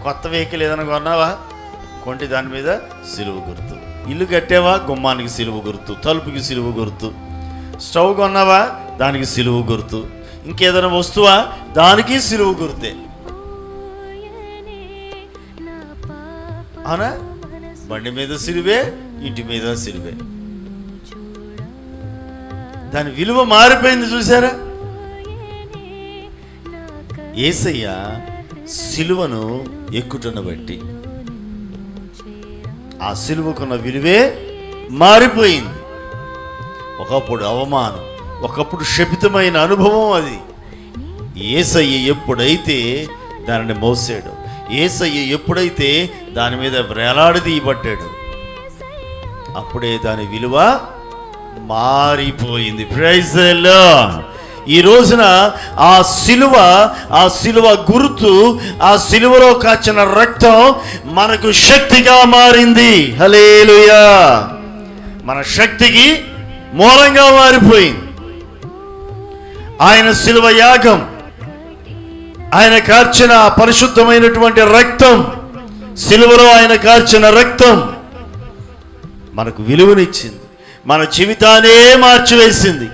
కొత్త వెహికల్ ఏదైనా కొన్నావా, కొంటే దాని మీద సిలువ గుర్తు. ఇల్లు కట్టావా, గుమ్మానికి సిలువ గుర్తు, తలుపుకి సిలువ గుర్తు. స్టవ్ కొన్నావా, దానికి సిలువ గుర్తు. ఇంకేదైనా వస్తువా, దానికి సిలువ గుర్తే. అవునా? బండి మీద సిలువే, ఇంటి మీద సిలువే. దాని విలువ మారిపోయింది. చూసారా? యేసయ్య సిలువను ఎక్కుటను బట్టి ఆ సిలువకున్న విలువే మారిపోయింది. ఒకప్పుడు అవమానం, ఒకప్పుడు శపితమైన అనుభవం అది. యేసయ్య ఎప్పుడైతే దానిని మోసాడు, యేసయ్య ఎప్పుడైతే దాని మీద వేలాడదీయబడ్డాడు, అప్పుడే దాని విలువ మారిపోయింది. Praise the Lord. ఈ రోజున ఆ సిలువ గుర్తు, ఆ సిలువలో కాచిన రక్తం మనకు శక్తిగా మారింది. హల్లెలూయా. మన శక్తికి మూలంగా మారిపోయింది. ఆయన సిలువ యాగం, ఆయన కార్చిన పరిశుద్ధమైనటువంటి రక్తం, సిలువలో ఆయన కార్చిన రక్తం మనకు విలువనిచ్చింది, మన జీవితాన్నే మార్చివేసింది.